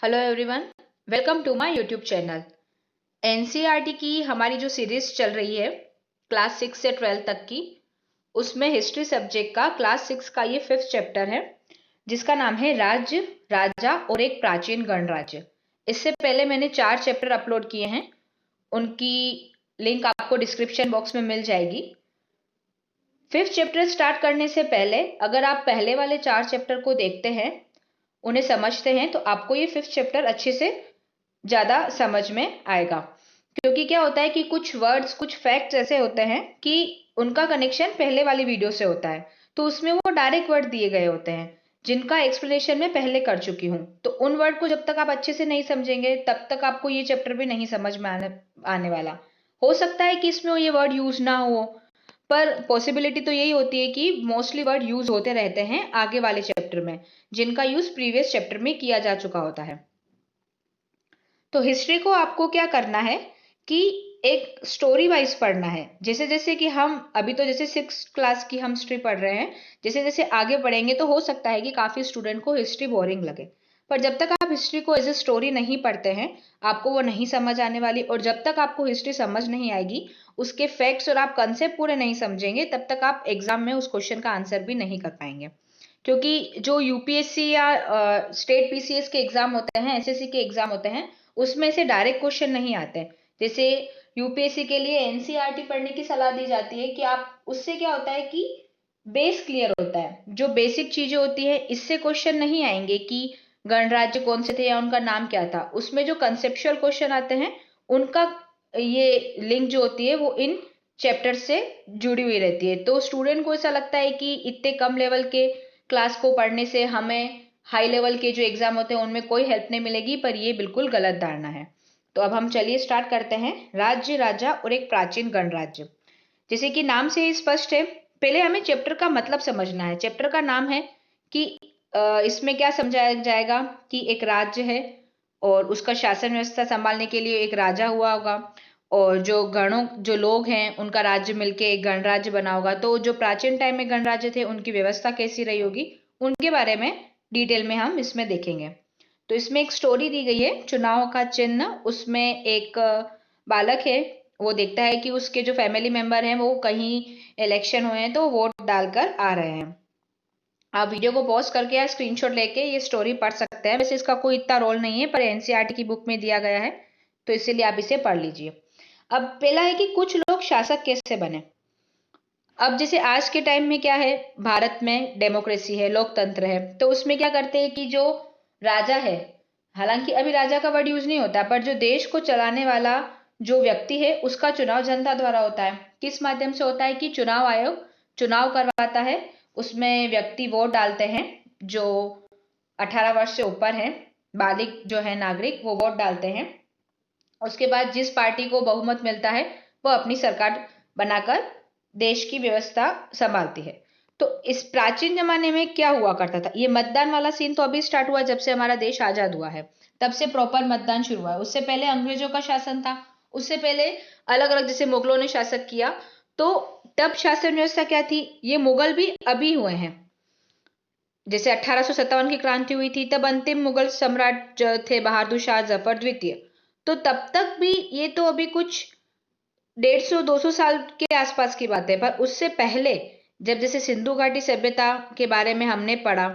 Hello everyone, welcome to my YouTube channel. NCERT की हमारी जो सीरीज चल रही है क्लास 6 से 12 तक की, उसमें हिस्ट्री सब्जेक्ट का क्लास 6 का ये 5th चैप्टर है जिसका नाम है राज्य, राजा और एक प्राचीन गणराज्य। इससे पहले मैंने 4 चैप्टर अपलोड किए हैं, उनकी लिंक आपको डिस्क्रिप्शन बॉक्स में मिल जाएगी। 5th चैप्टर स्टार्ट करने से पहले अगर आप पहले वाले 4 चैप्टर को देखते हैं, उन्हें समझते हैं, तो आपको ये 5th चैप्टर अच्छे से ज़्यादा समझ में आएगा। क्योंकि क्या होता है कि कुछ वर्ड्स, कुछ फैक्ट्स ऐसे होते हैं कि उनका कनेक्शन पहले वाली वीडियो से होता है, तो उसमें वो डायरेक्ट वर्ड दिए गए होते हैं जिनका एक्सप्लेनेशन मैं पहले कर चुकी हूँ। तो उन वर्ड को जब तक आप अच्छे से नहीं समझेंगे तब तक आपको ये चैप्टर भी नहीं समझ में आने वाला। हो सकता है कि इसमें ये वर्ड यूज ना हो, पर पॉसिबिलिटी तो यही होती है कि मोस्टली वर्ड यूज होते रहते हैं आगे वाले चैप्टर में, जिनका यूज प्रीवियस चैप्टर में किया जा चुका होता है। तो हिस्ट्री को आपको क्या करना है कि एक स्टोरी वाइज पढ़ना है। जैसे जैसे कि हम अभी तो जैसे 6th क्लास की हम हिस्ट्री पढ़ रहे हैं, जैसे जैसे आगे पढ़ेंगे तो हो सकता है कि काफी स्टूडेंट को हिस्ट्री बोरिंग लगे। पर जब तक आप हिस्ट्री को एज ए स्टोरी नहीं पढ़ते हैं, आपको वो नहीं समझ आने वाली। और जब तक आपको हिस्ट्री समझ नहीं आएगी, उसके फैक्ट्स और आप कंसेप्ट पूरे नहीं समझेंगे, तब तक आप एग्जाम में उस क्वेश्चन का आंसर भी नहीं कर पाएंगे। क्योंकि जो यूपीएससी या स्टेट पीसीएस के एग्जाम होते हैं, एसएससी के एग्जाम होते हैं, उसमें से डायरेक्ट क्वेश्चन नहीं आते। जैसे यूपीएससी के लिए एनसीईआरटी पढ़ने की सलाह दी जाती है कि आप, उससे क्या होता है कि बेस क्लियर होता है। जो बेसिक चीजें होती है, इससे क्वेश्चन नहीं आएंगे कि गणराज्य कौन से थे या उनका नाम क्या था। उसमें जो कंसेप्चुअल क्वेश्चन आते हैं, उनका ये लिंक जो होती है वो इन चैप्टर से जुड़ी हुई रहती है। तो स्टूडेंट को ऐसा लगता है कि इतने कम लेवल के क्लास को पढ़ने से हमें हाई लेवल के जो एग्जाम होते हैं उनमें कोई हेल्प नहीं मिलेगी, पर ये बिल्कुल गलत धारणा है। तो अब हम चलिए स्टार्ट करते हैं। राज्य, राजा और एक प्राचीन गणराज्य। जैसे कि नाम से ही स्पष्ट है, पहले हमें चैप्टर का मतलब समझना है। चैप्टर का नाम है कि इसमें क्या समझाया जाएगा कि एक राज्य है और उसका शासन व्यवस्था संभालने के लिए एक राजा हुआ होगा, और जो गणों, जो लोग हैं, उनका राज्य मिलके एक गणराज्य बना होगा। तो जो प्राचीन टाइम में गणराज्य थे, उनकी व्यवस्था कैसी रही होगी, उनके बारे में डिटेल में हम इसमें देखेंगे। तो इसमें एक स्टोरी दी गई है, चुनाव का चिन्ह। उसमें एक बालक है, वो देखता है कि उसके जो फैमिली मेंबर हैं वो कहीं इलेक्शन हुए हैं तो वोट डालकर आ रहे हैं। आप वीडियो को पॉज करके या स्क्रीनशॉट लेके ये स्टोरी पढ़ सकते हैं। वैसे इसका कोई इतना रोल नहीं है, पर एनसीईआरटी की बुक में दिया गया है, तो इसीलिए आप इसे पढ़ लीजिए। अब पहला है कि कुछ लोग शासक कैसे बने। अब जैसे आज के टाइम में क्या है, भारत में डेमोक्रेसी है, लोकतंत्र है, तो उसमें क्या करते हैं कि जो राजा है, हालांकि अभी राजा का वर्ड यूज नहीं होता, पर जो देश को चलाने वाला जो व्यक्ति है उसका चुनाव जनता द्वारा होता है। किस माध्यम से होता है कि चुनाव आयोग चुनाव करवाता है, उसमें व्यक्ति वोट डालते हैं। जो 18 वर्ष से ऊपर है, बालिग जो है नागरिक, वो वोट डालते हैं। उसके बाद जिस पार्टी को बहुमत मिलता है वो अपनी सरकार बनाकर देश की व्यवस्था संभालती है। तो इस प्राचीन जमाने में क्या हुआ करता था, ये मतदान वाला सीन तो अभी स्टार्ट हुआ जब से हमारा देश आजाद हुआ है, तब से प्रॉपर मतदान शुरू हुआ है। उससे पहले अंग्रेजों का शासन था, उससे पहले अलग अलग जैसे मुगलों ने शासक किया, तो तब शासन व्यवस्था क्या थी, ये मुगल भी अभी हुए हैं। जैसे 1857 की क्रांति हुई थी, तब अंतिम मुगल सम्राट थे बहादुर शाह जफर द्वितीय। तो तब तक भी, ये तो अभी कुछ 150-200 साल के आसपास की बात है, पर उससे पहले जब जैसे सिंधु घाटी सभ्यता के बारे में हमने पढ़ा,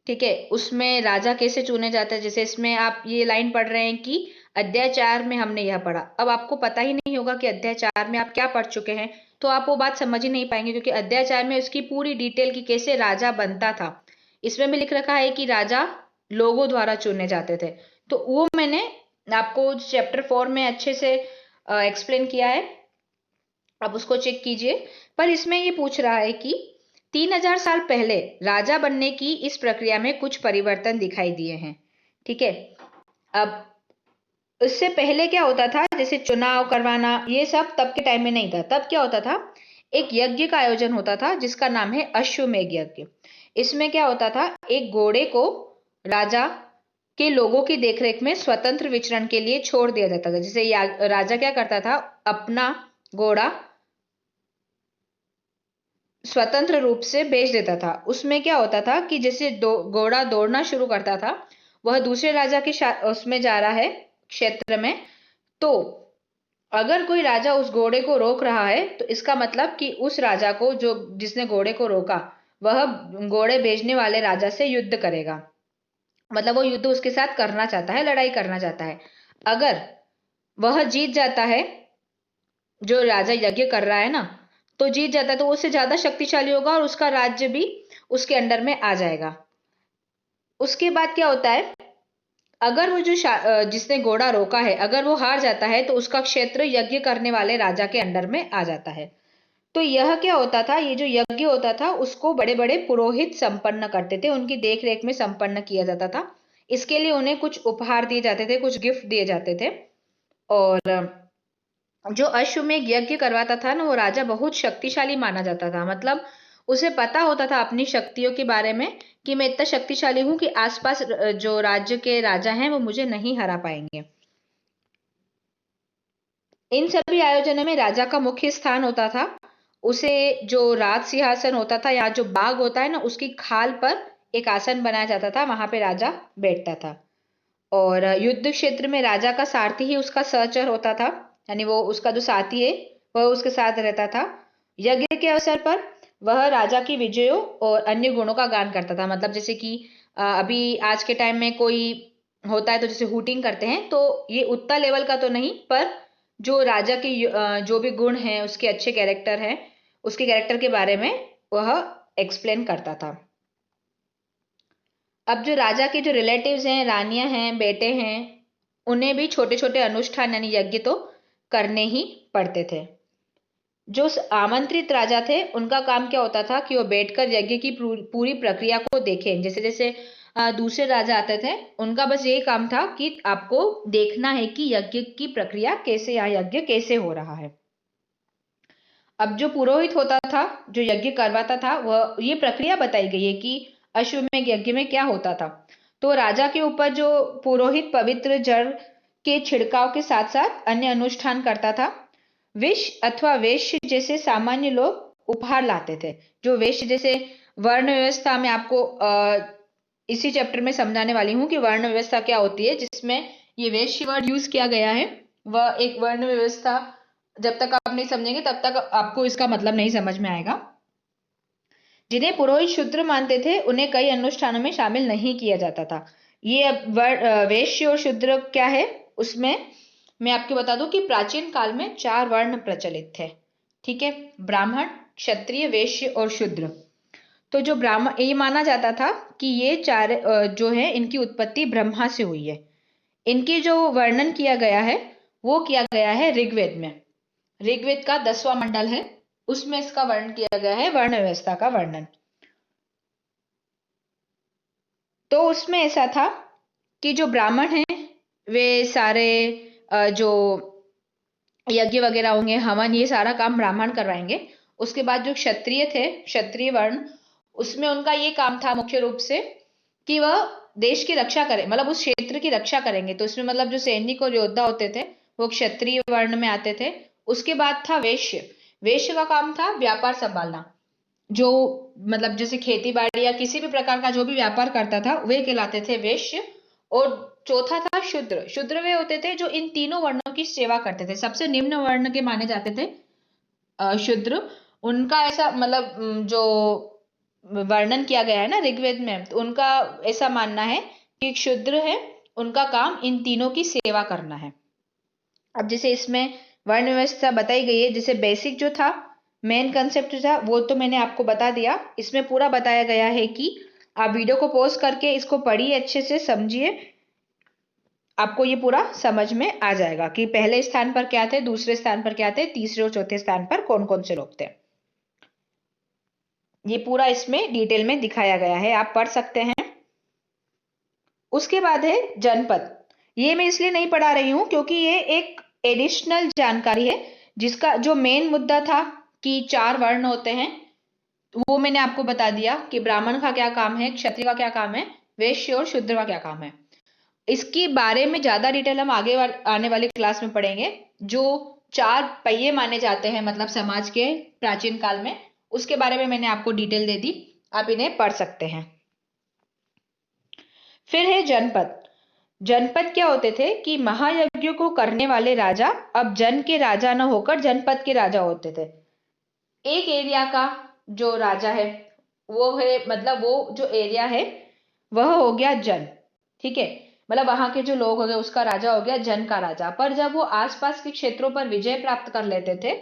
ठीक है, उसमें राजा कैसे चुने जाते हैं। जैसे इसमें आप ये लाइन पढ़ रहे हैं कि अध्याय 4 में हमने यह पढ़ा। अब आपको पता ही नहीं होगा कि अध्याय 4 में आप क्या पढ़ चुके हैं, तो आप वो बात समझ ही नहीं पाएंगे, क्योंकि अध्याय 4 में उसकी पूरी डिटेल की कैसे राजा बनता था। इसमें भी लिख रखा है कि राजा लोगों द्वारा चुने जाते थे। तो वो मैंने आपको चैप्टर 4 में अच्छे से एक्सप्लेन किया है, आप उसको चेक कीजिए। पर इसमें ये पूछ रहा है कि 3000 साल पहले राजा बनने की इस प्रक्रिया में कुछ परिवर्तन दिखाई दिए हैं, ठीक है। अब इससे पहले क्या होता था, जैसे चुनाव करवाना, ये सब तब के टाइम में नहीं था। तब क्या होता था, एक यज्ञ का आयोजन होता था जिसका नाम है अश्वमेध यज्ञ। इसमें क्या होता था, एक घोड़े को राजा के लोगों की देखरेख में स्वतंत्र विचरण के लिए छोड़ दिया जाता था। जैसे राजा क्या करता था, अपना घोड़ा स्वतंत्र रूप से बेच देता था। उसमें क्या होता था कि जैसे घोड़ा दौड़ना शुरू करता था, वह दूसरे राजा के उसमें जा रहा है क्षेत्र में, तो अगर कोई राजा उस घोड़े को रोक रहा है तो इसका मतलब कि उस राजा को, जो जिसने घोड़े को रोका, वह घोड़े भेजने वाले राजा से युद्ध करेगा। मतलब वो युद्ध उसके साथ करना चाहता है, लड़ाई करना चाहता है। अगर वह जीत जाता है, जो राजा यज्ञ कर रहा है ना, तो जीत जाता है तो वो उससे ज्यादा शक्तिशाली होगा और उसका राज्य भी उसके अंडर में आ जाएगा। उसके बाद क्या होता है, अगर वो जो जिसने घोड़ा रोका है, अगर वो हार जाता है तो उसका क्षेत्र यज्ञ करने वाले राजा के अंडर में आ जाता है। तो यह क्या होता था, ये जो यज्ञ होता था उसको बड़े बड़े पुरोहित संपन्न करते थे, उनकी देख रेख में संपन्न किया जाता था। इसके लिए उन्हें कुछ उपहार दिए जाते थे, कुछ गिफ्ट दिए जाते थे। और जो अश्वमेध यज्ञ करवाता था ना, वो राजा बहुत शक्तिशाली माना जाता था। मतलब उसे पता होता था अपनी शक्तियों के बारे में कि मैं इतना शक्तिशाली हूं कि आसपास जो राज्य के राजा हैं वो मुझे नहीं हरा पाएंगे। इन सभी आयोजनों में राजा का मुख्य स्थान होता था। उसे जो राज सिंहासन होता था या जो बाग होता है ना, उसकी खाल पर एक आसन बनाया जाता था, वहां पे राजा बैठता था। और युद्ध क्षेत्र में राजा का सारथी ही उसका सहचर होता था, यानी वो उसका जो साथी है वह उसके साथ रहता था। यज्ञ के अवसर पर वह राजा की विजयों और अन्य गुणों का गान करता था। मतलब जैसे कि अभी आज के टाइम में कोई होता है तो जैसे हुटिंग करते हैं, तो ये उतना लेवल का तो नहीं, पर जो राजा के जो भी गुण हैं, उसके अच्छे कैरेक्टर हैं, उसके कैरेक्टर के बारे में वह एक्सप्लेन करता था। अब जो राजा के जो रिलेटिव्स हैं, रानियां हैं, बेटे हैं, उन्हें भी छोटे छोटे अनुष्ठान यानी यज्ञ तो करने ही पड़ते थे। जो आमंत्रित राजा थे, उनका काम क्या होता था कि वो बैठकर यज्ञ की पूरी प्रक्रिया को देखें। जैसे जैसे दूसरे राजा आते थे, उनका बस यही काम था कि आपको देखना है कि यज्ञ की प्रक्रिया कैसे, या यज्ञ कैसे हो रहा है। अब जो पुरोहित होता था, जो यज्ञ करवाता था, वह ये प्रक्रिया बताई गई है कि अश्वमेध यज्ञ में क्या होता था। तो राजा के ऊपर जो पुरोहित पवित्र जल के छिड़काव के साथ साथ अन्य अनुष्ठान करता था। विष अथवा वेश्य जैसे सामान्य लोग उपहार लाते थे। जो वेश्य जैसे वर्ण व्यवस्था में आपको इसी चैप्टर में समझाने वाली हूँ कि वर्ण व्यवस्था क्या होती है, जिसमें ये वेश्य वर्ड यूज किया गया है। वह एक वर्ण व्यवस्था, जब तक आप नहीं समझेंगे तब तक आपको इसका मतलब नहीं समझ में आएगा। जिन्हें पुरोहित शूद्र मानते थे, उन्हें कई अनुष्ठानों में शामिल नहीं किया जाता था। ये वैश्य और शूद्र क्या है, उसमें मैं आपको बता दूं कि प्राचीन काल में 4 वर्ण प्रचलित थे। ठीक है, ब्राह्मण, क्षत्रिय, वैश्य और शूद्र। तो जो ब्राह्मण, ये माना जाता था कि ये 4 जो है, इनकी उत्पत्ति ब्रह्मा से हुई है। इनकी जो वर्णन किया गया है वो किया गया है ऋग्वेद में। ऋग्वेद का 10वां मंडल है, उसमें इसका वर्णन किया गया है, वर्ण व्यवस्था का वर्णन। तो उसमें ऐसा था कि जो ब्राह्मण हैं वे सारे जो यज्ञ वगैरह होंगे, हवन, ये सारा काम ब्राह्मण करवाएंगे। उसके बाद जो क्षत्रिय थे, क्षत्रिय वर्ण, उसमें उनका ये काम था मुख्य रूप से कि वह देश की रक्षा करें, मतलब उस क्षेत्र की रक्षा करेंगे। तो इसमें मतलब जो सैनिक और योद्धा होते थे वो क्षत्रिय वर्ण में आते थे। उसके बाद था वैश्य। वैश्य का काम था व्यापार संभालना। जो मतलब जैसे खेती बाड़ी या किसी भी प्रकार का जो भी व्यापार करता था वे कहलाते थे वैश्य। और चौथा था शूद्र। शूद्र वे होते थे जो इन तीनों वर्णों की सेवा करते थे। सबसे निम्न वर्ण के माने जाते थे शूद्र। उनका ऐसा मतलब जो वर्णन किया गया है ना ऋग्वेद में, तो उनका ऐसा मानना है कि शूद्र है, उनका काम इन तीनों की सेवा करना है। अब जैसे इसमें वर्ण व्यवस्था बताई गई है, जैसे बेसिक जो था, मेन कंसेप्ट जो था, वो तो मैंने आपको बता दिया। इसमें पूरा बताया गया है कि आप वीडियो को पॉज करके इसको पढ़िए, अच्छे से समझिए, आपको ये पूरा समझ में आ जाएगा कि पहले स्थान पर क्या थे, दूसरे स्थान पर क्या थे, तीसरे और चौथे स्थान पर कौन कौन से लोग थे। ये पूरा इसमें डिटेल में दिखाया गया है, आप पढ़ सकते हैं। उसके बाद है जनपद। ये मैं इसलिए नहीं पढ़ा रही हूं क्योंकि ये एक एडिशनल जानकारी है। जिसका जो मेन मुद्दा था कि 4 वर्ण होते हैं, वो मैंने आपको बता दिया कि ब्राह्मण का क्या काम है, क्षत्रिय का क्या काम है, वैश्य और शूद्र का क्या काम है। इसके बारे में ज्यादा डिटेल हम आगे आने वाली क्लास में पढ़ेंगे। जो 4 पहिए माने जाते हैं मतलब समाज के प्राचीन काल में, उसके बारे में मैंने आपको डिटेल दे दी, आप इन्हें पढ़ सकते हैं। फिर है जनपद। जनपद क्या होते थे कि महायज्ञों को करने वाले राजा अब जन के राजा न होकर जनपद के राजा होते थे। एक एरिया का जो राजा है वो है, मतलब वो जो एरिया है वह हो गया जन, ठीक है। मतलब वहां के जो लोग हो गए उसका राजा हो गया जन का राजा। पर जब वो आसपास के क्षेत्रों पर विजय प्राप्त कर लेते थे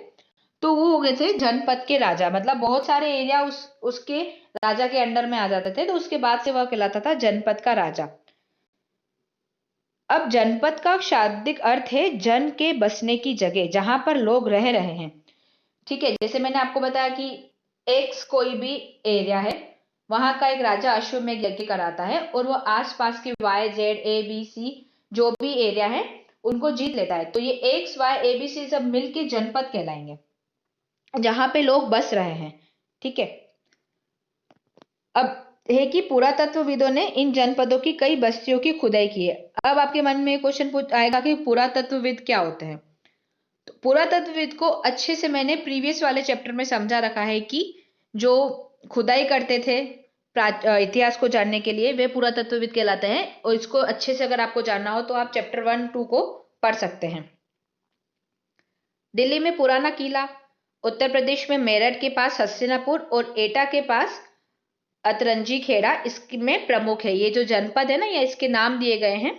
तो वो हो गए थे जनपद के राजा। मतलब बहुत सारे एरिया उसके राजा के अंडर में आ जाते थे, तो उसके बाद से वह कहलाता था जनपद का राजा। अब जनपद का शाब्दिक अर्थ है जन के बसने की जगह, जहां पर लोग रह रहे हैं, ठीक है। जैसे मैंने आपको बताया कि एक्स कोई भी एरिया है, वहां का एक राजा अश्वमेध यज्ञ कराता है और वो आसपास के y z a b c जो भी एरिया है उनको जीत लेता है। तो ये x y a b c सब मिलके जनपद कहलाएंगे, जहां पे लोग बस रहे हैं, ठीक है। अब है कि पुरातत्वविदों ने इन जनपदों की कई बस्तियों की खुदाई की है। अब आपके मन में क्वेश्चन आएगा कि पुरातत्वविद क्या होते हैं। तो पुरातत्वविद को अच्छे से मैंने प्रीवियस वाले चैप्टर में समझा रखा है कि जो खुदाई करते थे इतिहास को जानने के लिए वे पुरातत्वविद कहलाते हैं। और इसको अच्छे से अगर आपको जानना हो तो आप चैप्टर 1-2 को पढ़ सकते हैं। दिल्ली में पुराना किला, उत्तर प्रदेश में मेरठ के पास हस्तिनापुर और एटा के पास अतरंजी खेड़ा इसमें प्रमुख है। ये जो जनपद है ना, ये इसके नाम दिए गए हैं।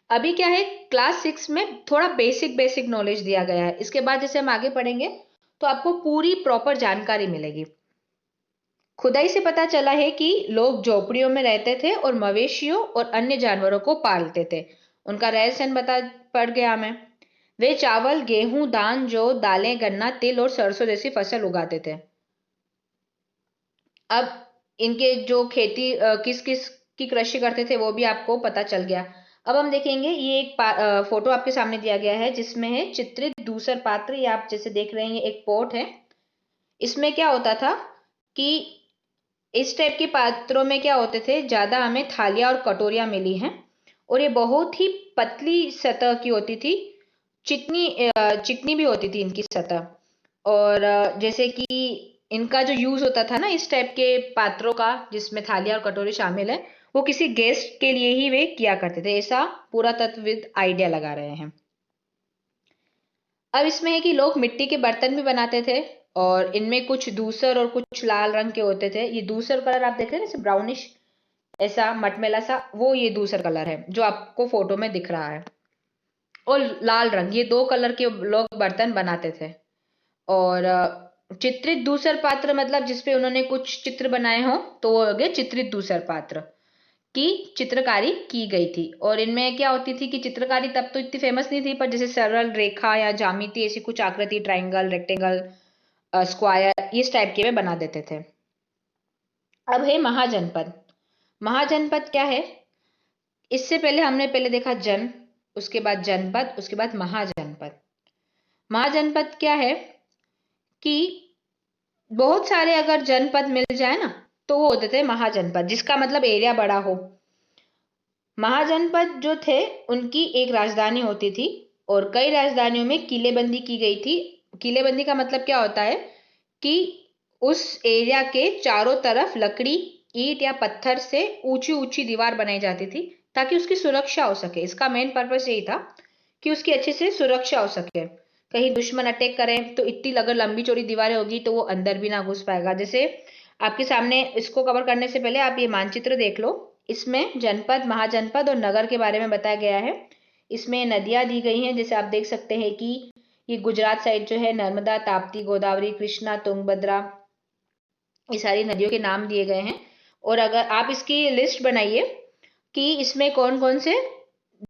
अभी क्या है, क्लास 6 में थोड़ा बेसिक नॉलेज दिया गया है। इसके बाद जैसे हम आगे पढ़ेंगे तो आपको पूरी प्रॉपर जानकारी मिलेगी। खुदाई से पता चला है कि लोग झोपड़ियों में रहते थे और मवेशियों और अन्य जानवरों को पालते थे। उनका रहन सहन बता पड़ गया हमें। वे चावल, गेहूं, धान, जौ, दालें, गन्ना, तिल और सरसों जैसी फसल उगाते थे। अब इनके जो खेती किस किस की कृषि करते थे वो भी आपको पता चल गया। अब हम देखेंगे, ये एक फोटो आपके सामने दिया गया है जिसमें है चित्रित दूसर पात्र। ये आप जैसे देख रहे हैं, ये एक पोट है। इसमें क्या होता था कि इस टाइप के पात्रों में क्या होते थे, ज्यादा हमें थालियां और कटोरियां मिली हैं और ये बहुत ही पतली सतह की होती थी। चिकनी भी होती थी इनकी सतह। और जैसे कि इनका जो यूज होता था ना इस टाइप के पात्रों का जिसमें थालियां और कटोरी शामिल है, वो किसी गेस्ट के लिए ही वे किया करते थे, ऐसा पुरातत्वविद आइडिया लगा रहे हैं। अब इसमें है कि लोग मिट्टी के बर्तन भी बनाते थे और इनमें कुछ दूसर और कुछ लाल रंग के होते थे। ये दूसर कलर आप देख रहे हैं ना, ब्राउनिश ऐसा मटमैला सा, वो ये दूसर कलर है जो आपको फोटो में दिख रहा है। और लाल रंग, ये दो कलर के लोग बर्तन बनाते थे। और चित्रित दूसर पात्र मतलब जिसपे उन्होंने कुछ चित्र बनाए हो तो वो हो गए चित्रित दूसर पात्र की चित्रकारी की गई थी। और इनमें क्या होती थी कि चित्रकारी तब तो इतनी फेमस नहीं थी, पर जैसे सरल रेखा या ज्यामिति ऐसी कुछ आकृति, ट्राइंगल, रेक्टेंगल, स्क्वायर, इस टाइप के वे बना देते थे। अब है महाजनपद। महाजनपद क्या है, इससे पहले हमने देखा जन, उसके बाद जनपद, उसके बाद महाजनपद। महाजनपद क्या है कि बहुत सारे अगर जनपद मिल जाए ना तो वो होते थे महाजनपद, जिसका मतलब एरिया बड़ा हो। महाजनपद जो थे उनकी एक राजधानी होती थी और कई राजधानियों में किलेबंदी की गई थी। किलेबंदी का मतलब क्या होता है कि उस एरिया के चारों तरफ लकड़ी, ईंट या पत्थर से ऊंची ऊंची दीवार बनाई जाती थी ताकि उसकी सुरक्षा हो सके। इसका मेन पर्पस यही था कि उसकी अच्छे से सुरक्षा हो सके। कहीं दुश्मन अटैक करें तो इतनी अगर लंबी चौड़ी दीवारें होगी तो वो अंदर भी ना घुस पाएगा। जैसे आपके सामने, इसको कवर करने से पहले आप ये मानचित्र देख लो। इसमें जनपद, महाजनपद और नगर के बारे में बताया गया है। इसमें नदियां दी गई हैं, जैसे आप देख सकते हैं कि ये गुजरात साइड जो है नर्मदा, ताप्ती, गोदावरी, कृष्णा, तुंगभद्रा, ये सारी नदियों के नाम दिए गए हैं। और अगर आप इसकी लिस्ट बनाइए कि इसमें कौन कौन से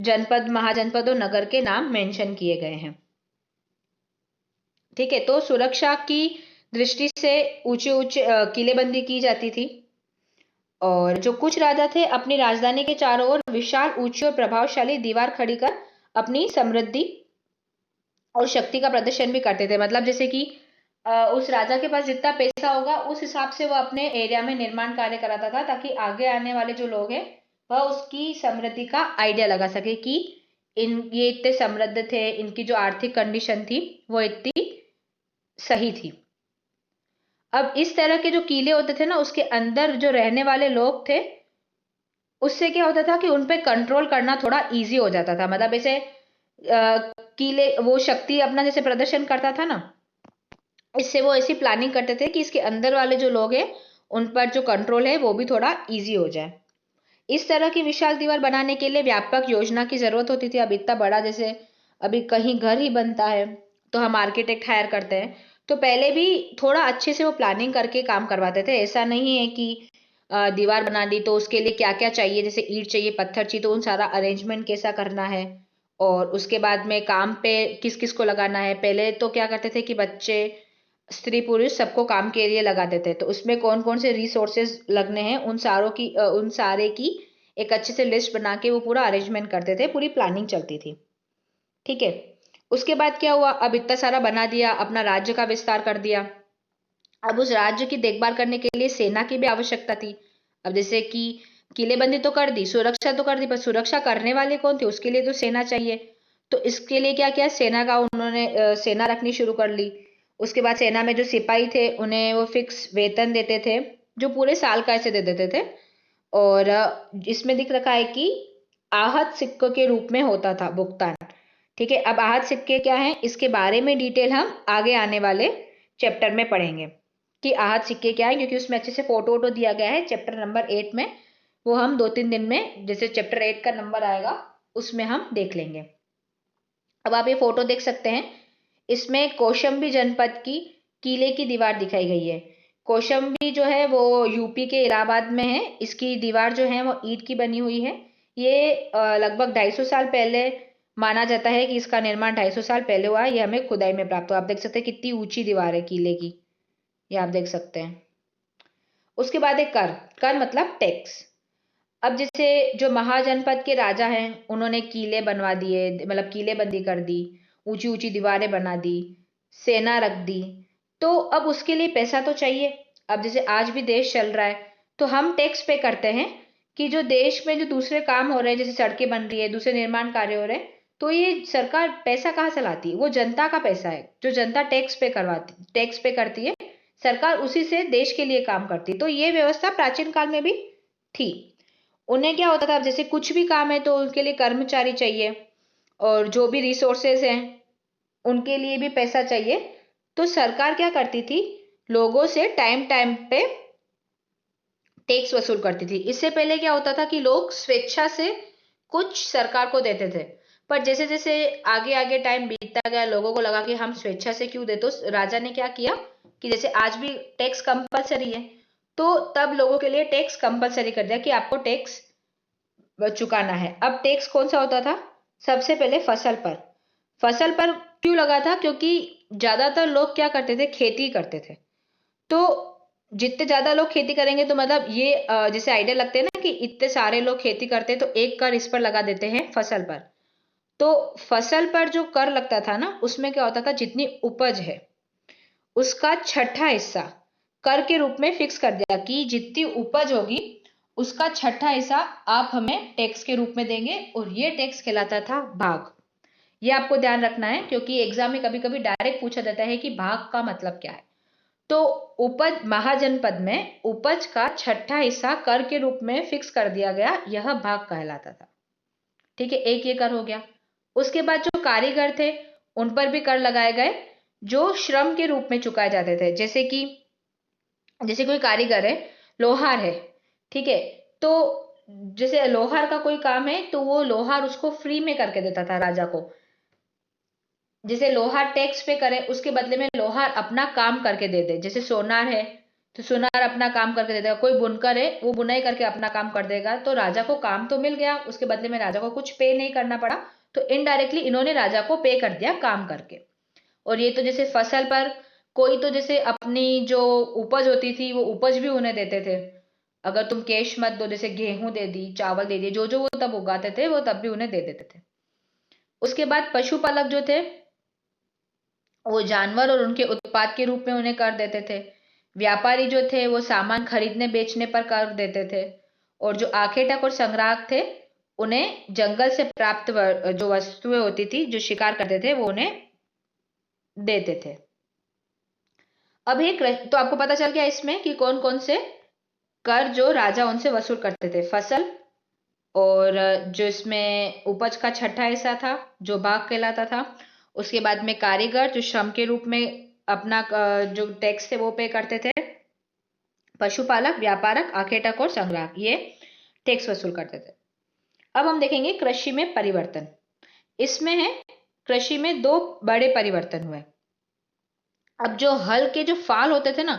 जनपद, महाजनपद और नगर के नाम मेंशन किए गए हैं, ठीक है। तो सुरक्षा की दृष्टि से ऊंचे ऊंचे किलेबंदी की जाती थी। और जो कुछ राजा थे अपनी राजधानी के चारों ओर विशाल, ऊंची और प्रभावशाली दीवार खड़ी कर अपनी समृद्धि और शक्ति का प्रदर्शन भी करते थे। मतलब जैसे कि उस राजा के पास जितना पैसा होगा उस हिसाब से वो अपने एरिया में निर्माण कार्य कराता था ताकि आगे आने वाले जो लोग हैं वह उसकी समृद्धि का आइडिया लगा सके कि ये इतने समृद्ध थे, इनकी जो आर्थिक कंडीशन थी वो इतनी सही थी। अब इस तरह के जो किले होते थे ना, उसके अंदर जो रहने वाले लोग थे उससे क्या होता था कि उन पे कंट्रोल करना थोड़ा इजी हो जाता था। मतलब ऐसे किले वो शक्ति अपना जैसे प्रदर्शन करता था ना, इससे वो ऐसी प्लानिंग करते थे कि इसके अंदर वाले जो लोग हैं उन पर जो कंट्रोल है वो भी थोड़ा इजी हो जाए। इस तरह की विशाल दीवार बनाने के लिए व्यापक योजना की जरूरत होती थी। अब इतना बड़ा जैसे अभी कहीं घर ही बनता है तो हम आर्किटेक्ट हायर करते हैं, तो पहले भी थोड़ा अच्छे से वो प्लानिंग करके काम करवाते थे। ऐसा नहीं है कि दीवार बना दी तो उसके लिए क्या क्या चाहिए, जैसे ईंट चाहिए, पत्थर चाहिए, तो उन सारा अरेंजमेंट कैसा करना है और उसके बाद में काम पे किस किस को लगाना है। पहले तो क्या करते थे कि बच्चे स्त्री पुरुष सबको काम के लिए लगा देते, तो उसमें कौन कौन से रिसोर्सेज लगने हैं उन सारे की एक अच्छे से लिस्ट बना के वो पूरा अरेंजमेंट करते थे, पूरी प्लानिंग चलती थी। ठीक है। उसके बाद क्या हुआ, अब इतना सारा बना दिया, अपना राज्य का विस्तार कर दिया। अब उस राज्य की देखभाल करने के लिए सेना की भी आवश्यकता थी। अब जैसे कि किलेबंदी तो कर दी, सुरक्षा तो कर दी, पर सुरक्षा करने वाले कौन थे, उसके लिए तो सेना चाहिए। तो इसके लिए क्या किया, सेना का उन्होंने सेना रखनी शुरू कर ली। उसके बाद सेना में जो सिपाही थे उन्हें वो फिक्स वेतन देते थे, जो पूरे साल का ऐसे दे देते थे। और इसमें दिख रखा है कि आहत सिक्कों के रूप में होता था भुगतान। ठीक है। अब आहत सिक्के क्या हैं, इसके बारे में डिटेल हम आगे आने वाले चैप्टर में पढ़ेंगे कि आहत सिक्के क्या है, क्योंकि उसमें अच्छे से फोटो वोटो दिया गया है चैप्टर नंबर 8 में। वो हम 2-3 दिन में जैसे चैप्टर 8 का नंबर आएगा उसमें हम देख लेंगे। अब आप ये फोटो देख सकते हैं, इसमें कौशंबी जनपद की किले की दीवार दिखाई गई है। कौशंबी जो है वो यूपी के इलाहाबाद में है। इसकी दीवार जो है वो ईंट की बनी हुई है। ये लगभग 250 साल पहले माना जाता है कि इसका निर्माण 250 साल पहले हुआ है। ये हमें खुदाई में प्राप्त हुआ। आप देख सकते हैं कितनी ऊंची दीवार है किले की, ये आप देख सकते हैं। उसके बाद एक कर, कर मतलब टैक्स। अब जैसे जो महाजनपद के राजा हैं उन्होंने किले बनवा दिए, मतलब किले बंदी कर दी, ऊंची ऊंची दीवारें बना दी, सेना रख दी। तो अब उसके लिए पैसा तो चाहिए। अब जैसे आज भी देश चल रहा है तो हम टैक्स पे करते हैं कि जो देश में जो दूसरे काम हो रहे हैं, जैसे सड़कें बन रही है, दूसरे निर्माण कार्य हो रहे हैं, तो ये सरकार पैसा कहाँ से लाती है, वो जनता का पैसा है जो जनता टैक्स पे करती है। सरकार उसी से देश के लिए काम करती है। तो ये व्यवस्था प्राचीन काल में भी थी। उन्हें क्या होता था, अब जैसे कुछ भी काम है तो उनके लिए कर्मचारी चाहिए, और जो भी रिसोर्सेज हैं उनके लिए भी पैसा चाहिए। तो सरकार क्या करती थी, लोगों से टाइम टाइम पे टैक्स वसूल करती थी। इससे पहले क्या होता था कि लोग स्वेच्छा से कुछ सरकार को देते थे, पर जैसे जैसे आगे आगे टाइम बीतता गया लोगों को लगा कि हम स्वेच्छा से क्यों दे, तो राजा ने क्या किया कि जैसे आज भी टैक्स कंपलसरी है, तो तब लोगों के लिए टैक्स कंपलसरी कर दिया कि आपको टैक्स चुकाना है। अब टैक्स कौन सा होता था, सबसे पहले फसल पर। फसल पर क्यों लगा था, क्योंकि ज्यादातर लोग क्या करते थे, खेती करते थे। तो जितने ज्यादा लोग खेती करेंगे तो मतलब ये जैसे आइडिया लगते हैं ना कि इतने सारे लोग खेती करते हैं तो एक कर इस पर लगा देते हैं फसल पर। तो फसल पर जो कर लगता था ना, उसमें क्या होता था, जितनी उपज है उसका छठा हिस्सा कर के रूप में फिक्स कर दिया कि जितनी उपज होगी उसका छठा हिस्सा आप हमें टैक्स के रूप में देंगे, और ये टैक्स कहलाता था भाग। ये आपको ध्यान रखना है क्योंकि एग्जाम में कभी कभी डायरेक्ट पूछा जाता है कि भाग का मतलब क्या है। तो उपज महाजनपद में उपज का छठा हिस्सा कर के रूप में फिक्स कर दिया गया, यह भाग कहलाता था। ठीक है, एक ये कर हो गया। उसके बाद जो कारीगर थे उन पर भी कर लगाए गए, जो श्रम के रूप में चुकाए जाते थे। जैसे कोई कारीगर है, लोहार है, ठीक है, तो जैसे लोहार का कोई काम है तो वो लोहार उसको फ्री में करके देता था राजा को। जैसे लोहार टैक्स पे करे, उसके बदले में लोहार अपना काम करके दे दे। जैसे सोनार है तो सोनार अपना काम करके दे देगा, कोई बुनकर है वो बुनाई करके अपना काम कर देगा, तो राजा को काम तो मिल गया, उसके बदले में राजा को कुछ पे नहीं करना पड़ा। तो इनडायरेक्टली इन्होंने राजा को पे कर दिया काम करके। और ये तो जैसे फसल पर कोई तो जैसे अपनी जो उपज होती थी वो उपज भी उन्हें देते थे। अगर तुम कैश मत दो, जैसे गेहूं दे दी, चावल दे दिए, जो जो वो तब उगाते थे वो तब भी उन्हें दे देते थे। उसके बाद पशुपालक जो थे वो जानवर और उनके उत्पाद के रूप में उन्हें कर देते थे। व्यापारी जो थे वो सामान खरीदने बेचने पर कर देते थे। और जो आखेटक और संग्राहक थे उन्हें जंगल से प्राप्त जो वस्तुएं होती थी, जो शिकार करते थे, वो उन्हें देते थे। अब एक तो आपको पता चल गया इसमें कि कौन कौन से कर जो राजा उनसे वसूल करते थे। फसल, और जो इसमें उपज का छठा हिस्सा था जो भाग कहलाता था। उसके बाद में कारीगर जो श्रम के रूप में अपना जो टैक्स थे वो पे करते थे। पशुपालक, व्यापारक, आखेटक और संग्राहक ये टैक्स वसूल करते थे। अब हम देखेंगे कृषि में परिवर्तन। इसमें है कृषि में दो बड़े परिवर्तन हुए। अब जो हल के जो फाल होते थे ना,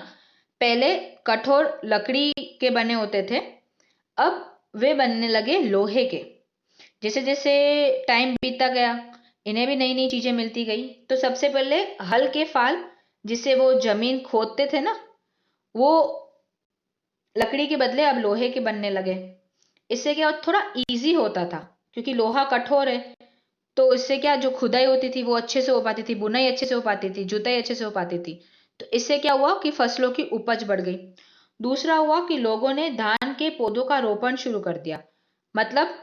पहले कठोर लकड़ी के बने होते थे, अब वे बनने लगे लोहे के। जैसे जैसे टाइम बीतता गया, इन्हें भी नई नई चीजें मिलती गई। तो सबसे पहले हल के फाल जिससे वो जमीन खोदते थे ना, वो लकड़ी के बदले अब लोहे के बनने लगे। इससे क्या थोड़ा इजी होता था, क्योंकि लोहा कठोर है। तो इससे क्या जो खुदाई होती थी वो अच्छे से हो पाती थी, बुनाई अच्छे से हो पाती थी, जुताई अच्छे से हो पाती थी। तो इससे क्या हुआ कि फसलों की उपज बढ़ गई। दूसरा हुआ कि लोगों ने धान के पौधों का रोपण शुरू कर दिया। मतलब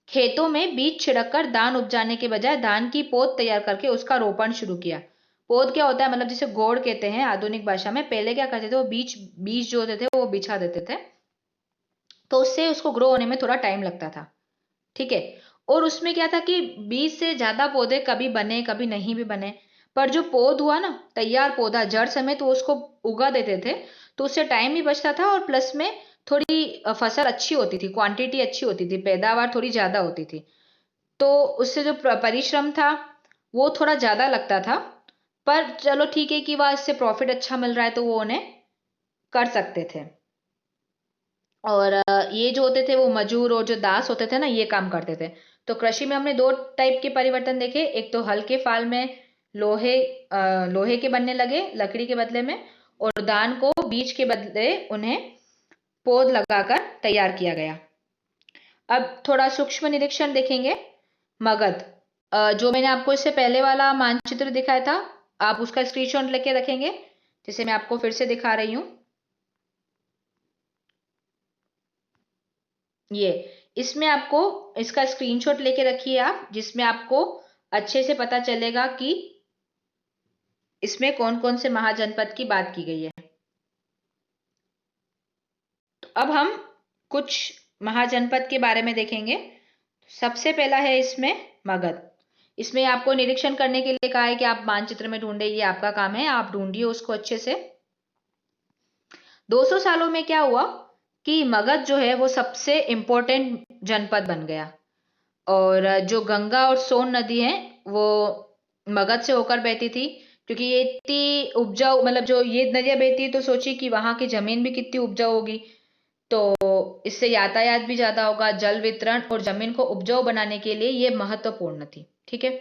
खेतों में बीज छिड़ककर धान उपजाने के बजाय धान की पौध तैयार करके उसका रोपण शुरू किया। पौध क्या होता है, मतलब जिसे गोड़ कहते हैं आधुनिक भाषा में। पहले क्या करते थे, वो बीज बीज जो होते थे वो बिछा देते थे, तो उससे उसको ग्रो होने में थोड़ा टाइम लगता था। ठीक है। और उसमें क्या था कि 20 से ज्यादा पौधे कभी बने कभी नहीं भी बने। पर जो पौध हुआ ना, तैयार पौधा जड़ समेत वो उसको उगा देते थे, तो उससे टाइम भी बचता था और प्लस में थोड़ी फसल अच्छी होती थी, क्वांटिटी अच्छी होती थी, पैदावार थोड़ी ज्यादा होती थी। तो उससे जो परिश्रम था वो थोड़ा ज्यादा लगता था। पर चलो ठीक है कि वह इससे प्रॉफिट अच्छा मिल रहा है तो वो उन्हें कर सकते थे। और ये जो होते थे वो मजूर और जो दास होते थे ना, ये काम करते थे। तो कृषि में हमने दो टाइप के परिवर्तन देखे। एक तो हल के फाल में लोहे लोहे के बनने लगे लकड़ी के बदले में, और धान को बीज के बदले उन्हें पौध लगाकर तैयार किया गया। अब थोड़ा सूक्ष्म निरीक्षण देखेंगे। मगध, जो मैंने आपको इससे पहले वाला मानचित्र दिखाया था, आप उसका स्क्रीनशॉट लेके रखेंगे, जिसे मैं आपको फिर से दिखा रही हूँ। ये इसमें आपको इसका स्क्रीनशॉट लेके रखिए आप, जिसमें आपको अच्छे से पता चलेगा कि इसमें कौन कौन से महाजनपद की बात की गई है। तो अब हम कुछ महाजनपद के बारे में देखेंगे। सबसे पहला है इसमें मगध। इसमें आपको निरीक्षण करने के लिए कहा है कि आप मानचित्र में ढूंढे, ये आपका काम है, आप ढूंढिए उसको अच्छे से। 200 सालों में क्या हुआ कि मगध जो है वो सबसे इंपॉर्टेंट जनपद बन गया। और जो गंगा और सोन नदी है वो मगध से होकर बहती थी। क्योंकि ये इतनी उपजाऊ, मतलब जो ये नदियां बहती है, तो सोचिए कि वहां की जमीन भी कितनी उपजाऊ होगी। तो इससे यातायात भी ज्यादा होगा, जल वितरण और जमीन को उपजाऊ बनाने के लिए ये महत्वपूर्ण थी। ठीक है।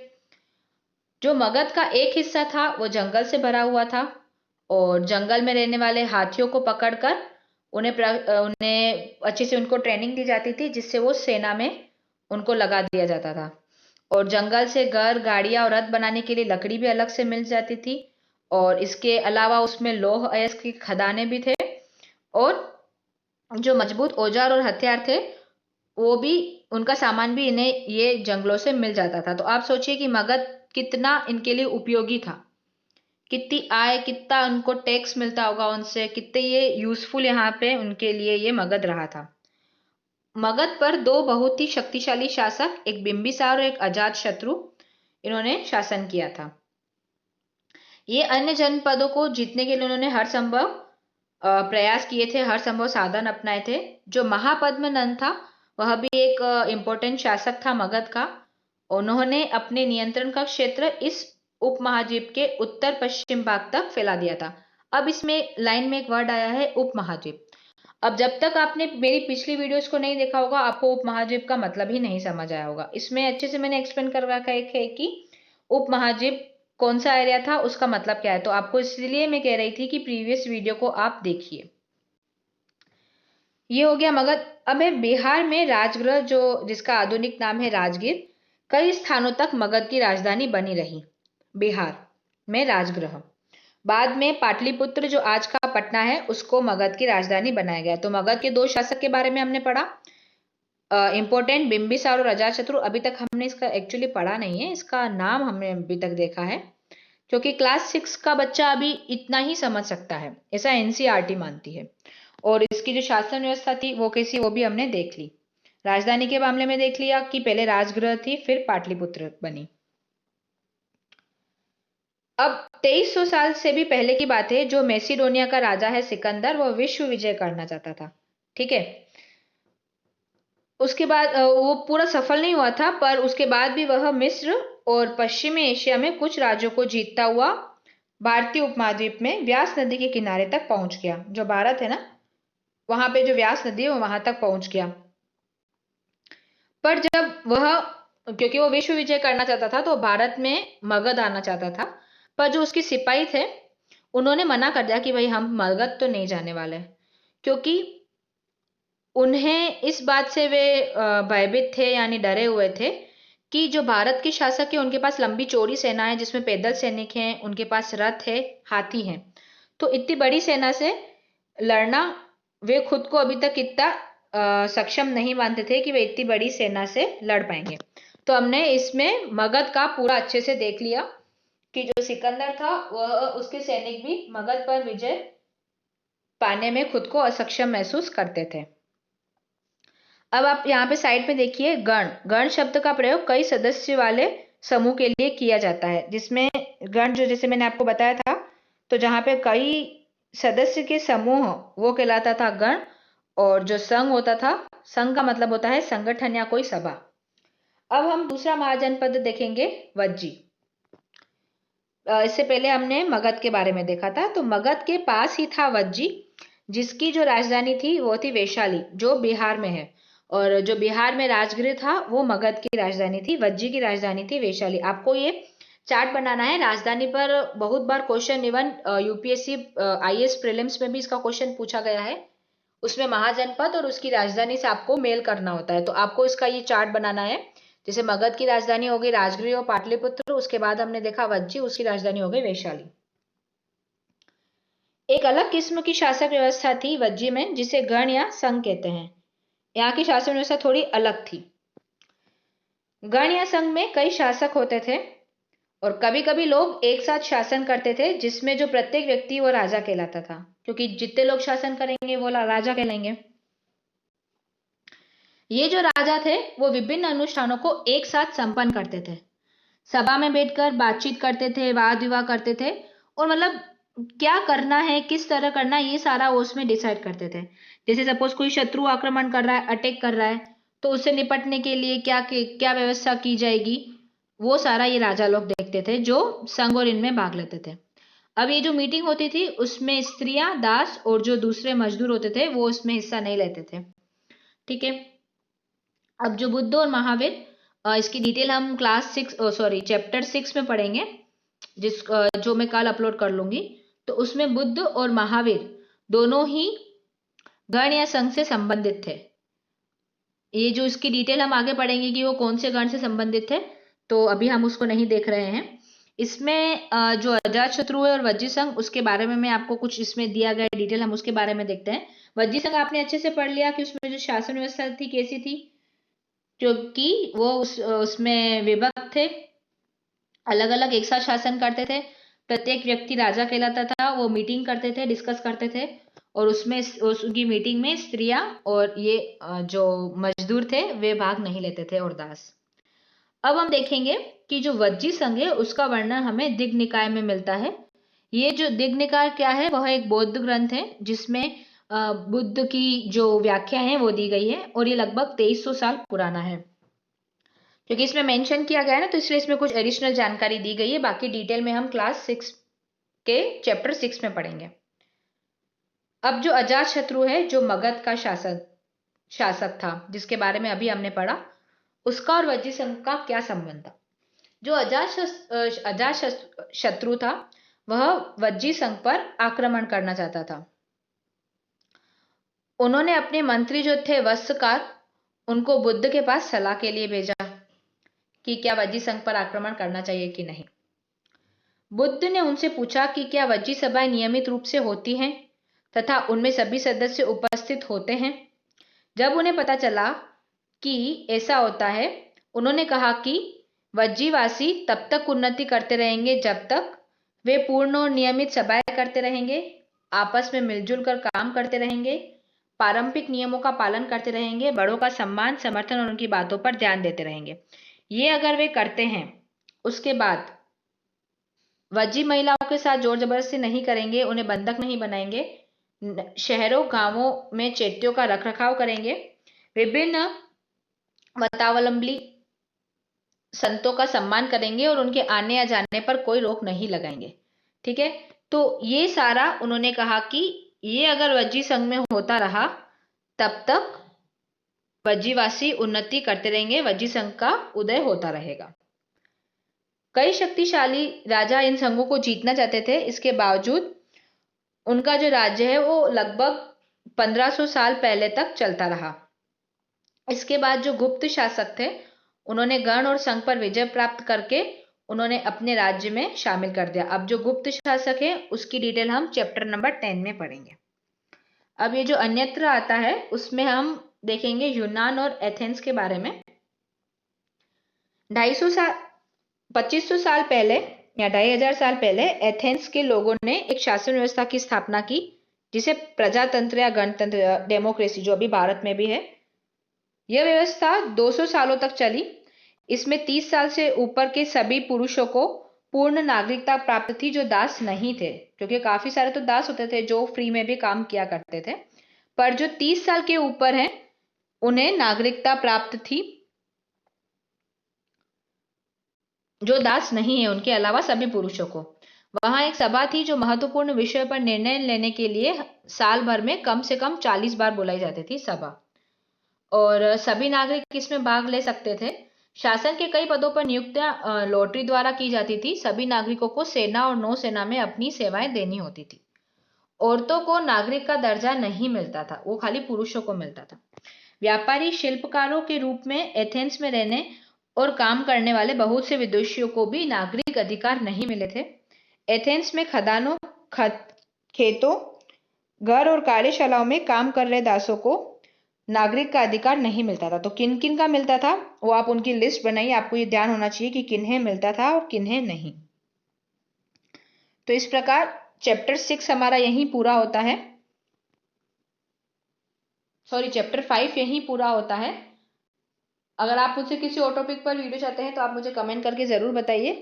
जो मगध का एक हिस्सा था वो जंगल से भरा हुआ था, और जंगल में रहने वाले हाथियों को पकड़कर उन्हें अच्छे से उनको ट्रेनिंग दी जाती थी, जिससे वो सेना में उनको लगा दिया जाता था। और जंगल से घर, गाड़ियां और रथ बनाने के लिए लकड़ी भी अलग से मिल जाती थी। और इसके अलावा उसमें लौह अयस्क की खदानें भी थे, और जो मजबूत औजार और हथियार थे वो भी, उनका सामान भी इन्हें ये जंगलों से मिल जाता था। तो आप सोचिए कि मगध कितना इनके लिए उपयोगी था, कितनी आय, कितना उनको टैक्स मिलता होगा उनसे, कितने ये यूजफुल यहाँ पे उनके लिए ये मगध रहा था। मगध पर दो बहुत ही शक्तिशाली शासक, एक बिंबिसार और एक अजात शत्रु, इन्होंने शासन किया था। ये अन्य जनपदों को जीतने के लिए उन्होंने हर संभव प्रयास किए थे, हर संभव साधन अपनाए थे। जो महापद्मनंद था वह भी एक इम्पोर्टेंट शासक था मगध का। उन्होंने अपने नियंत्रण का क्षेत्र इस उपमहाद्वीप के उत्तर पश्चिम भाग तक फैला दिया था। अब इसमें लाइन में एक वर्ड आया है उपमहाद्वीप। अब जब तक आपने मेरी पिछली वीडियोस को नहीं देखा होगा, आपको उपमहाद्वीप का मतलब ही नहीं समझ आया होगा। इसमें अच्छे से मैंने एक्सप्लेन कर रखा है कि उपमहाद्वीप कौन सा एरिया था, उसका मतलब क्या है। तो आपको इसलिए मैं कह रही थी कि प्रीवियस वीडियो को आप देखिए। ये हो गया मगध। अब है बिहार में राजगृह, जो जिसका आधुनिक नाम है राजगीर, कई स्थानों तक मगध की राजधानी बनी रही। बिहार में राजगृह, बाद में पाटलिपुत्र जो आज का पटना है उसको मगध की राजधानी बनाया गया। तो मगध के दो शासक के बारे में हमने पढ़ा, इंपॉर्टेंट बिंबिसार और अजातशत्रु। अभी तक हमने इसका एक्चुअली पढ़ा नहीं है, इसका नाम हमने अभी तक देखा है, क्योंकि क्लास 6 का बच्चा अभी इतना ही समझ सकता है, ऐसा एनसीईआरटी मानती है। और इसकी जो शासन व्यवस्था थी वो कैसी, वो भी हमने देख ली। राजधानी के मामले में देख लिया कि पहले राजगृह थी, फिर पाटलिपुत्र बनी। अब 2300 साल से भी पहले की बात है, जो मैसिडोनिया का राजा है सिकंदर, वह विश्व विजय करना चाहता था। ठीक है, उसके बाद वो पूरा सफल नहीं हुआ था, पर उसके बाद भी वह मिस्र और पश्चिमी एशिया में कुछ राज्यों को जीतता हुआ भारतीय उपमहाद्वीप में व्यास नदी के किनारे तक पहुंच गया। जो भारत है ना, वहां पे जो व्यास नदी है वो वहां तक पहुंच गया। पर जब वह, क्योंकि वो विश्व विजय करना चाहता था तो भारत में मगध आना चाहता था, पर जो उसके सिपाही थे उन्होंने मना कर दिया कि भाई हम मगध तो नहीं जाने वाले, क्योंकि उन्हें इस बात से वे भयभीत थे, यानी डरे हुए थे कि जो भारत के शासक है उनके पास लंबी चौड़ी सेना है, जिसमें पैदल सैनिक हैं, उनके पास रथ है, हाथी हैं। तो इतनी बड़ी सेना से लड़ना, वे खुद को अभी तक इतना सक्षम नहीं मानते थे कि वे इतनी बड़ी सेना से लड़ पाएंगे। तो हमने इसमें मगध का पूरा अच्छे से देख लिया कि जो सिकंदर था वह, उसके सैनिक भी मगध पर विजय पाने में खुद को असक्षम महसूस करते थे। अब आप यहाँ पे साइड में देखिए, गण। गण शब्द का प्रयोग कई सदस्य वाले समूह के लिए किया जाता है, जिसमें गण, जो जैसे मैंने आपको बताया था, तो जहाँ पे कई सदस्य के समूह, वो कहलाता था गण। और जो संघ होता था, संघ का मतलब होता है संगठन या कोई सभा। अब हम दूसरा महाजनपद देखेंगे, वज्जी। इससे पहले हमने मगध के बारे में देखा था, तो मगध के पास ही था वज्जी, जिसकी जो राजधानी थी वो थी वैशाली, जो बिहार में है। और जो बिहार में राजगृह था वो मगध की राजधानी थी, वज्जी की राजधानी थी वैशाली। आपको ये चार्ट बनाना है। राजधानी पर बहुत बार question, even UPSC IAS prelims में भी इसका क्वेश्चन पूछा गया है। उसमें महाजनपद और उसकी राजधानी से आपको मेल करना होता है, तो आपको इसका ये चार्ट बनाना है। जैसे मगध की राजधानी हो गई राजगृह और पाटलिपुत्र, उसके बाद हमने देखा वज्जी, उसकी राजधानी हो गई वैशाली। एक अलग किस्म की शासक व्यवस्था थी वज्जी में, जिसे गण या संघ कहते हैं। यहाँ की शासन व्यवस्था थोड़ी अलग थी। गण या संघ में कई शासक होते थे और कभी कभी लोग एक साथ शासन करते थे, जिसमें जो प्रत्येक व्यक्ति वो राजा कहलाता था, क्योंकि जितने लोग शासन करेंगे वो राजा कहलाएंगे। ये जो राजा थे वो विभिन्न अनुष्ठानों को एक साथ संपन्न करते थे। सभा में बैठकर बातचीत करते थे, वाद विवाद करते थे, और मतलब क्या करना है, किस तरह करना है, ये सारा वो उसमें डिसाइड करते थे। जैसे सपोज कोई शत्रु आक्रमण कर रहा है, अटैक कर रहा है, तो उससे निपटने के लिए क्या क्या व्यवस्था की जाएगी, वो सारा ये राजा लोग देखते थे, जो संघ और इनमें भाग लेते थे। अब ये जो मीटिंग होती थी उसमें स्त्रियां, दास और जो दूसरे मजदूर होते थे वो उसमें हिस्सा नहीं लेते थे। ठीक है, अब जो बुद्ध और महावीर, इसकी डिटेल हम चैप्टर 6 में पढ़ेंगे, जो मैं कल अपलोड कर लूंगी। तो उसमें बुद्ध और महावीर दोनों ही गण या संघ से संबंधित थे। ये जो इसकी डिटेल हम आगे पढ़ेंगे कि वो कौन से गण से संबंधित थे, तो अभी हम उसको नहीं देख रहे हैं। इसमें जो अजातशत्रु है और वज्जी संघ, उसके बारे में मैं आपको कुछ इसमें दिया गया डिटेल, हम उसके बारे में देखते हैं। वज्जी संघ आपने अच्छे से पढ़ लिया कि उसमें जो शासन व्यवस्था थी कैसी थी, क्योंकि वो उसमें विभक्त थे, अलग अलग एक साथ शासन करते थे। प्रत्येक व्यक्ति राजा कहलाता था, वो मीटिंग करते थे, डिस्कस करते थे, और उसमें उसकी मीटिंग में स्त्रियां और ये जो मजदूर थे वे भाग नहीं लेते थे, और दास। अब हम देखेंगे कि जो वज्जी संघ है उसका वर्णन हमें दिग् निकाय में मिलता है। ये जो दिग् निकाय क्या है, वह एक बौद्ध ग्रंथ है, जिसमें बुद्ध की जो व्याख्या है वो दी गई है, और ये लगभग 2300 साल पुराना है। क्योंकि इसमें मेंशन किया गया है ना, तो इसलिए इसमें कुछ एडिशनल जानकारी दी गई है। बाकी डिटेल में हम क्लास 6 के चैप्टर 6 में पढ़ेंगे। अब जो अजातशत्रु है, जो मगध का शासक था, जिसके बारे में अभी हमने पढ़ा, उसका और वज्जी संघ का क्या संबंध था। जो अजातशत्रु था वह वज्जी संघ पर आक्रमण करना चाहता था। उन्होंने अपने मंत्री जो थे वत्सकार, उनको बुद्ध के पास सलाह के लिए भेजा कि क्या वज्जी संघ पर आक्रमण करना चाहिए कि नहीं। बुद्ध ने उनसे पूछा कि क्या वज्जी सभाएं नियमित रूप से होती हैं तथा उनमें सभी सदस्य उपस्थित होते हैं। जब उन्हें पता चला कि ऐसा होता है, उन्होंने कहा कि वज्जीवासी तब तक उन्नति करते रहेंगे जब तक वे पूर्ण और नियमित सभाएं करते रहेंगे, आपस में मिलजुल कर काम करते रहेंगे, पारंपरिक नियमों का पालन करते रहेंगे, बड़ों का सम्मान, समर्थन और उनकी बातों पर ध्यान देते रहेंगे। ये अगर वे करते हैं, उसके बाद वज्जी महिलाओं के साथ जोर जबरदस्ती नहीं करेंगे, उन्हें बंधक नहीं बनाएंगे, शहरों गांवों में चेटियों का रखरखाव करेंगे, विभिन्न मतावलंबी संतों का सम्मान करेंगे और उनके आने या जाने पर कोई रोक नहीं लगाएंगे। ठीक है, तो ये सारा उन्होंने कहा कि ये अगर वज्जी संघ में होता रहा तब तक वज्जीवासी उन्नति करते रहेंगे, वज्जी संघ का उदय होता रहेगा। कई शक्तिशाली राजा इन संघों को जीतना चाहते थे, इसके बावजूद उनका जो राज्य है वो लगभग 1500 साल पहले तक चलता रहा। इसके बाद जो गुप्त शासक थे, उन्होंने गण और संघ पर विजय प्राप्त करके उन्होंने अपने राज्य में शामिल कर दिया। अब जो गुप्त शासक है उसकी डिटेल हम चैप्टर नंबर 10 में पढ़ेंगे। अब ये जो अन्यत्र आता है उसमें हम देखेंगे यूनान और एथेंस के बारे में। 2500 साल पहले या 2500 साल पहले एथेंस के लोगों ने एक शासन व्यवस्था की स्थापना की, जिसे प्रजातंत्र या गणतंत्र, डेमोक्रेसी जो अभी भारत में भी है। यह व्यवस्था 200 सालों तक चली। इसमें 30 साल से ऊपर के सभी पुरुषों को पूर्ण नागरिकता प्राप्त थी जो दास नहीं थे, क्योंकि काफी सारे तो दास होते थे जो फ्री में भी काम किया करते थे, पर जो 30 साल के ऊपर हैं उन्हें नागरिकता प्राप्त थी, जो दास नहीं है उनके अलावा सभी पुरुषों को। वहां एक सभा थी जो महत्वपूर्ण विषय पर निर्णय लेने के लिए साल भर में कम से कम 40 बार बुलाई जाती थी सभा, और सभी नागरिक इसमें भाग ले सकते थे। शासन के कई पदों पर नियुक्तियां लॉटरी द्वारा की जाती थी। सभी नागरिकों को सेना और नौसेना में अपनी सेवाएं देनी होती थी। औरतों को नागरिक का दर्जा नहीं मिलता था, वो खाली पुरुषों को मिलता था। व्यापारी शिल्पकारों के रूप में एथेंस में रहने और काम करने वाले बहुत से विदेशियों को भी नागरिक अधिकार नहीं मिले थे। एथेंस में खदानों, खेतों, घर और कार्यशालाओं में काम कर रहे दासों को नागरिक का अधिकार नहीं मिलता था। तो किन किन का मिलता था वो आप उनकी लिस्ट बनाइए। आपको ये ध्यान होना चाहिए कि किन्हें मिलता था और किन्हें नहीं। तो इस प्रकार चैप्टर 6 हमारा यहीं पूरा होता है। सॉरी, चैप्टर 5 यहीं पूरा होता है। अगर आप मुझसे किसी और टॉपिक पर वीडियो चाहते हैं तो आप मुझे कमेंट करके जरूर बताइए।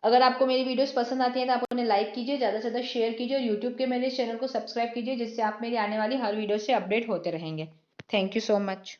अगर आपको मेरी वीडियोस पसंद आती हैं तो आप उन्हें लाइक कीजिए, ज़्यादा से ज़्यादा शेयर कीजिए और यूट्यूब के मेरे चैनल को सब्सक्राइब कीजिए, जिससे आप मेरी आने वाली हर वीडियो से अपडेट होते रहेंगे। Thank you so much.